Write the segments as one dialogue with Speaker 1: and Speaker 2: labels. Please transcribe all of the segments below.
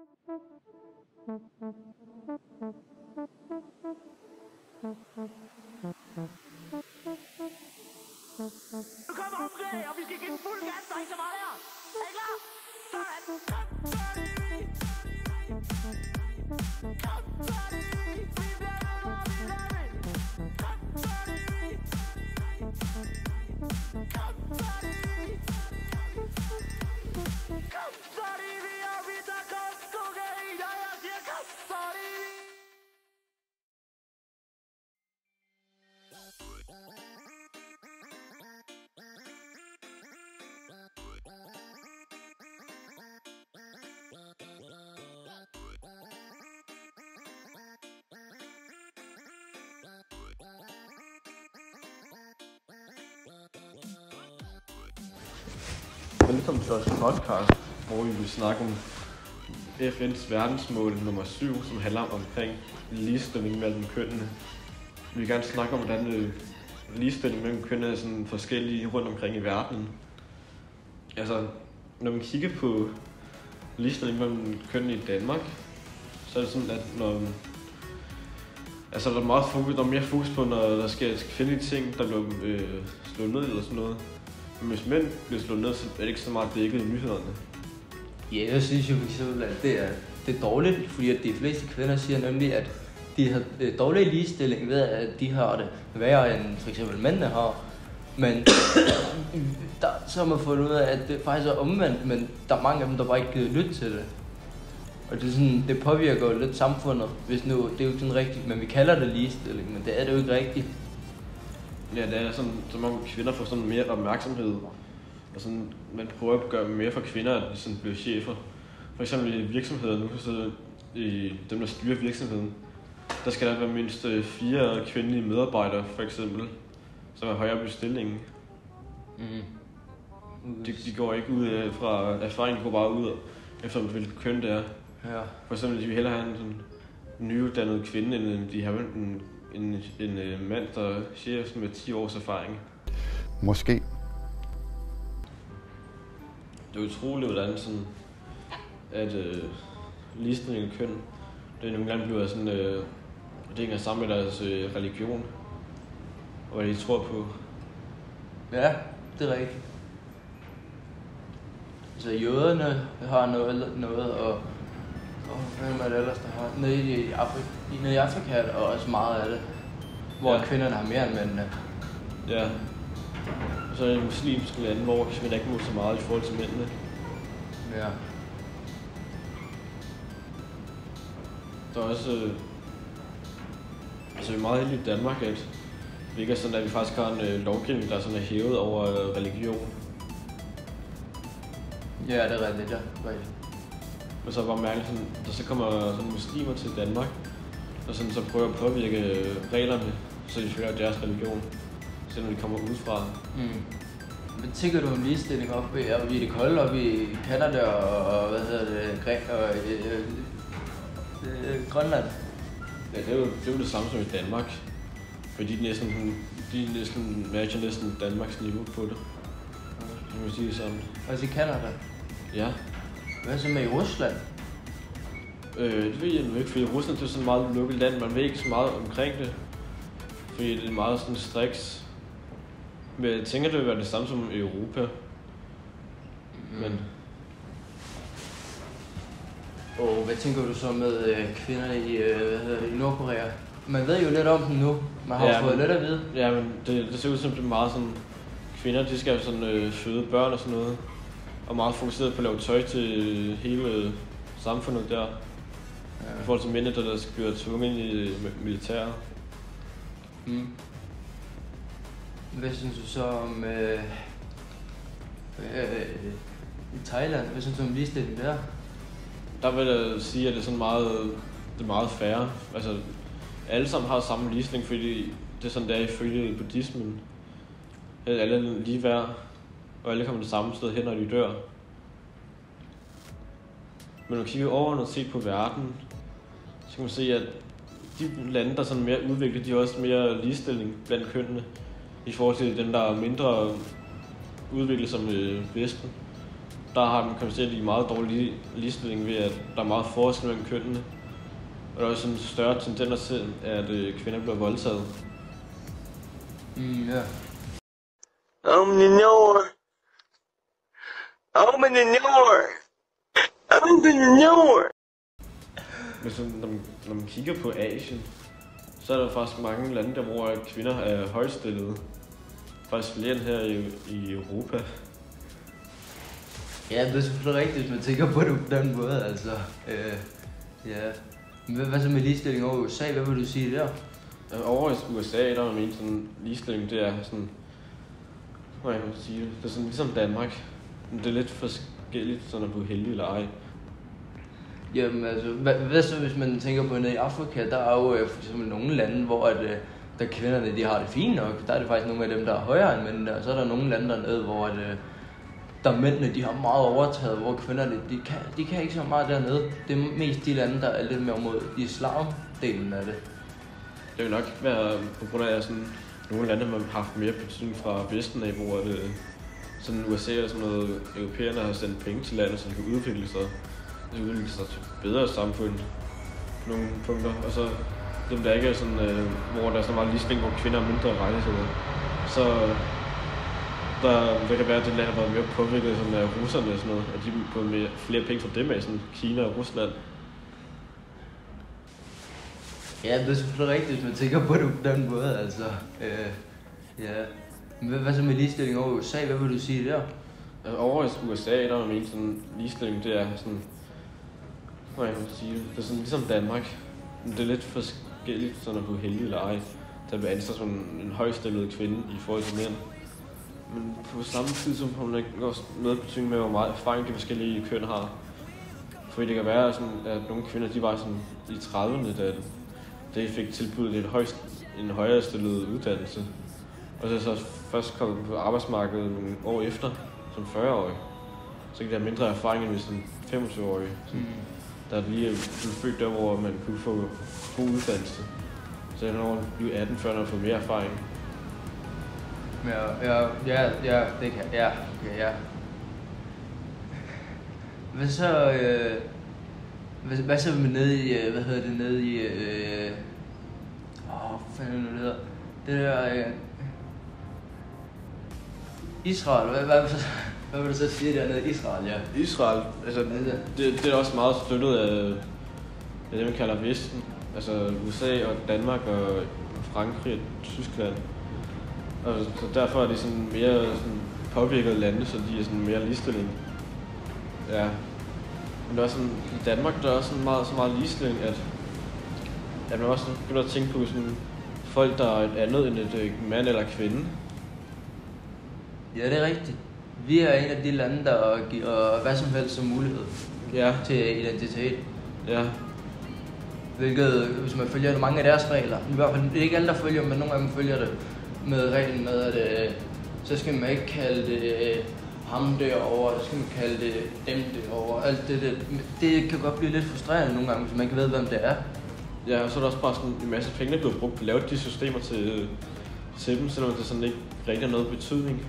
Speaker 1: Nu kommer omslag, og vi skal give den fuld gas, der er ikke så meget her. Er I klar? Sådan. Kom, så er det vi. Kom, så er det vi. Vi bliver ved, hvor vi lader vi. Kom, så er det vi. Kom, så er det vi. Kom, så er det vi, og vi tager kun kokain, og jeg siger kom, så er det vi.
Speaker 2: Velkommen til vores podcast, hvor vi vil snakke om FN's verdensmål nummer 7, som handler omkring ligestilling mellem kønnene. Vi vil gerne snakke om, hvordan ligestilling mellem kønnene er sådan forskellige rundt omkring i verden. Altså, når man kigger på ligestilling mellem kønnene i Danmark, så er det sådan, at der er mere fokus på, når der sker kvindelige ting, der bliver slået ned eller sådan noget. Men hvis mænd bliver slået ned, så er det ikke så meget dækket i nyhederne.
Speaker 3: Ja, jeg synes jo for eksempel, at det er dårligt, fordi at de fleste kvinder siger nemlig, at de har dårlig ligestilling ved, at de har det værre end for eksempel mændene har. Men så har man fundet ud af, at det faktisk er omvendt, men der er mange af dem, der bare ikke gider lytte til det. Og det, er sådan, det påvirker jo lidt samfundet, hvis nu, det er jo ikke sådan rigtigt, men vi kalder det ligestilling, men det er det jo ikke rigtigt.
Speaker 2: Ja, det er sådan, som om kvinder får sådan mere opmærksomhed, og sådan, man prøver at gøre mere for kvinder, at de sådan bliver chefer. For eksempel i virksomheder nu, så i dem, der styrer virksomheden, der skal der være mindst 4 kvindelige medarbejdere, for eksempel, som er højere på stillingen. De går ikke ud fra erfaring, de går bare ud efter, hvilket køn det er.
Speaker 3: Ja.
Speaker 2: For eksempel, de vil hellere have en sådan nyuddannet kvinde, end de har en mand, der er chef med 10 års erfaring.
Speaker 4: Måske.
Speaker 2: Det er utroligt, hvordan sådan, at ligestilling af køn, det nogle gange bliver sådan, det hænger sammen med deres religion, og hvad de tror på.
Speaker 3: Ja, det er rigtigt. Så jøderne har noget og hvem er det ellers, der har? Nede i Afrika er der også meget af det, hvor kvinderne har mere end mændene.
Speaker 2: Ja. Og så er det muslimske lande, hvor kvinder ikke må så meget i forhold til mændene.
Speaker 3: Ja.
Speaker 2: Der er også... vi er meget heldige i Danmark, at det ikke er sådan, at vi faktisk har en lovgivning, der er sådan hævet over religion.
Speaker 3: Ja, det er rigtigt, ja. Rigtigt.
Speaker 2: Men så er det bare mærkeligt, sådan, der så kommer sådan muslimer til Danmark, og sådan, så prøver at påvirke reglerne, så de følger deres religion, selvom de kommer udefra.
Speaker 3: Hvad tænker du om ligestilling oppe i det kolde, oppe i Canada og Grønland?
Speaker 2: Ja, det er jo det samme som i Danmark, fordi de matcher næsten Danmarks niveau på det. Det må sige det sådan.
Speaker 3: Også i Canada?
Speaker 2: Ja.
Speaker 3: Hvad så med i Rusland?
Speaker 2: Det ved jeg ikke, fordi Rusland det er sådan et meget lukket land, man ved ikke så meget omkring det. Fordi det er meget sådan striks. Men jeg tænker, det vil være det samme som i Europa. Men...
Speaker 3: Og hvad tænker du så med kvinder i Nordkorea? Man ved jo lidt om dem nu. Man har fået lidt at vide.
Speaker 2: Ja, men det ser ud som det er meget sådan... Kvinder, de skal jo sådan føde børn og sådan noget. Og meget fokuseret på at lave tøj til hele samfundet der. Ja. I forhold til mændene, der skal blive tvunget i militæret.
Speaker 3: Hvad synes du så om i Thailand? Hvad synes du om ligestilling der?
Speaker 2: Der vil jeg sige, at det er meget fair. Altså, alle sammen har samme ligestilling, fordi det er sådan, det er ifølge buddhismen. Alle er lige værd, og alle kommer det samme sted hen, når de dør. Men når man kigger over og ser på verden, så kan man se, at de lande, der er sådan mere udviklet, de har også mere ligestilling blandt kønnene, i forhold til dem, der er mindre udviklet som Vesten. der har den kommet i meget dårlig ligestilling ved, at der er meget forskel mellem kønnene. Og der er også en større tendens til, at kvinder bliver voldtaget.
Speaker 3: Ja.
Speaker 4: Open the door. Open the door. Open the door.
Speaker 2: Men så, når man kigger på Asien, så er der faktisk mange lande, der hvor kvinder er højstillede. Faktisk flere end her i Europa.
Speaker 3: Ja, det er selvfølgelig rigtigt, hvis man tænker på det på den måde, altså. Ja. Men hvad så med ligestilling over USA? Hvad vil du sige der?
Speaker 2: Over i USA, der er man sådan ligestilling, det er sådan... Hvordan kan man sige det? Det er sådan ligesom Danmark. Det er lidt forskelligt, sådan at du er heldig eller ej.
Speaker 3: Jamen altså, hvad så hvis man tænker på nede i Afrika, der er jo for eksempel nogle lande, hvor der kvinderne de har det fint nok. Der er det faktisk nogle af dem, der er højere end mændene, og så er der nogle lande dernede, hvor der mændene de har meget overtaget, hvor kvinderne de kan ikke så meget dernede. Det er mest de lande, der er lidt mere mod islam-delen af det.
Speaker 2: Det vil nok være på grund af sådan nogle lande, man har haft mere betydning fra Vesten af, hvor sådan USA og sådan noget europæerne har sendt penge til landet, så det kan udvikle sig. Det kan udvikle sig til bedre samfund på nogle punkter. Og så dem der ikke er sådan, hvor der er så meget ligestilling, hvor kvinder har mindre rettigheder. Så det kan være, at det land har været mere påvirket sådan af russerne og sådan noget, at de får med flere penge fra dem af, sådan Kina og Rusland.
Speaker 3: Ja, det er selvfølgelig rigtigt, hvis man tænker på det på den måde, altså. Ja. Men hvad så med ligestilling over USA? Hvad vil du sige der?
Speaker 2: Over i USA, der er man sådan ligestilling, det er sådan... Hvordan kan man sige det? Det er sådan ligesom Danmark. Det er lidt forskelligt, sådan at du er heldig eller ej. Der bliver ansat som en højstillet kvinde i forhold til mænd. Men på samme tid, så har man ikke også noget betydning med, hvor meget erfaring de forskellige køn har. Fordi det kan være, sådan, at nogle kvinder, de var sådan i 30'erne, da de fik tilbudt en højere stillet uddannelse. Og så først kommet på arbejdsmarkedet nogle år efter, som 40-årige. Så kan de have mindre erfaring end hvis en 25-årig. Der er lige blevet født der, hvor man kunne få god uddannelse. Så er når man bliver 18, før man har fået mere erfaring.
Speaker 3: Ja, det kan, ja, okay, ja. Hvad så, hvad så med nede i, hvad fanden det hedder, det der, Israel, hvad vil du så sige dernede i Israel, ja?
Speaker 2: Israel, altså det er også meget støttet af det, man kalder Vesten. Altså USA og Danmark og Frankrig og Tyskland. Og så derfor er de sådan mere sådan påvirkede lande, så de er sådan mere ligestilling. Ja. Men der er sådan, i Danmark der er også sådan så meget ligestilling, at man også begynder at tænke på sådan folk, der er et andet end et mand eller kvinde.
Speaker 3: Ja, det er rigtigt. Vi er en af de lande, der giver hvad som helst som mulighed til identitet.
Speaker 2: Ja.
Speaker 3: Hvilket, hvis man følger mange af deres regler, i hvert fald, det er ikke alle, der følger, men nogle af dem følger det med reglen med, at så skal man ikke kalde det ham derovre, så skal man kalde det dem derovre, alt det. Det kan godt blive lidt frustrerende nogle gange, hvis man ikke ved, hvem det er.
Speaker 2: Ja, og så er der også bare sådan en masse penge, der bliver brugt på at lave de systemer til dem, selvom det sådan ikke rigtig har noget betydning.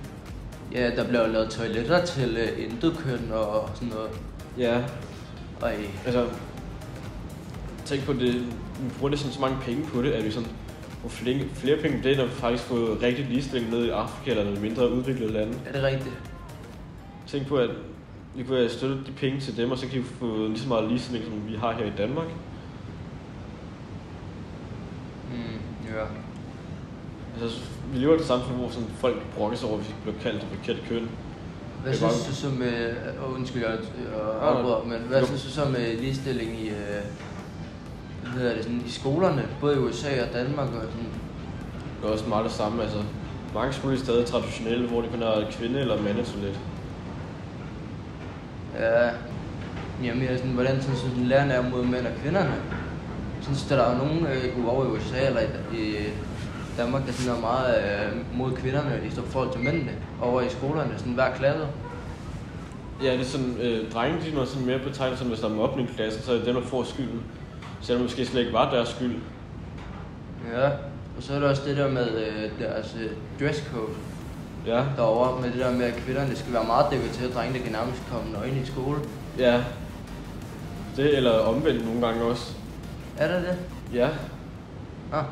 Speaker 3: Ja, der bliver lavet toiletter til intetkøn og sådan noget.
Speaker 2: Ja.
Speaker 3: Ej.
Speaker 2: Altså, tænk på det, vi bruger det sådan så mange penge på det, at vi sådan får flere penge på det, når vi faktisk får rigtig ligestilling nede i Afrika eller nogle mindre udviklede lande.
Speaker 3: Ja, det er rigtigt.
Speaker 2: Tænk på, at vi kunne have støttet de penge til dem, og så kan vi få lige så meget ligestilling, som vi har her i Danmark.
Speaker 3: Ja.
Speaker 2: Altså, vi lever i et samfund, hvor sådan folk brokker sig over, hvis de bliver kaldt det forkerte køn.
Speaker 3: Hvad synes du så med, undskyld jeg afbryder, men hvad synes du så med ligestilling i, i skolerne, både i USA og Danmark og sådan?
Speaker 2: Det er også meget det samme, altså. Mange skoler er stadig traditionelle, hvor det kun er kvinde- eller mandetoilet.
Speaker 3: Ja, jamen sådan, hvordan synes du, den lærerne er mod mænd og kvinderne? Synes du, der er nogen over i USA eller i Danmark, der sådan er meget mod kvinderne i forhold til mændene over i skolerne, sådan hver klasse?
Speaker 2: Ja, det er sådan, drenge de er sådan mere betegnet, sådan, hvis der er mobning i klassen, så er det dem, der får skylden. Selvom det måske slet ikke var deres skyld.
Speaker 3: Ja, og så er der også det der med deres dresscode.
Speaker 2: Ja.
Speaker 3: derovre med det der med, at kvinderne skal være meget debatteret, og drengene kan nærmest komme nøgne i skole.
Speaker 2: Ja. Det eller omvendt nogle gange også.
Speaker 3: Er der det?
Speaker 2: Ja.
Speaker 3: Ah.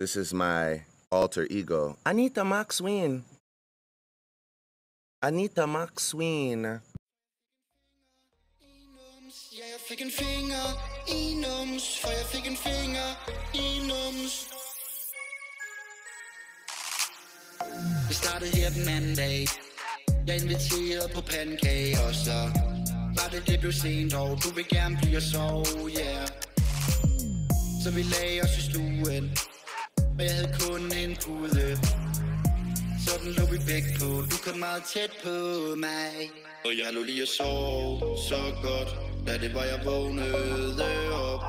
Speaker 4: This is my alter ego. Anita Maxwin. Anita Maxwin.
Speaker 5: Ja, jeg fik en finger i nums, for jeg fik en finger i nums. Vi startede her den anden dag. Jeg inviterede på pandekage, og så var det blev sent, og du vil gerne blive og sove, yeah. Så vi lagde os i stuen, og jeg havde kun en pude. Sådan lå vi begge på, du kom meget tæt på mig. Og jeg lå lige og sov så godt, da det var jeg vågnede op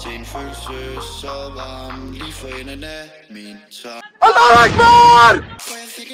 Speaker 5: til en følelse så varm, lige for enden af min tarm.
Speaker 4: Allah Akbar!
Speaker 5: For jeg fik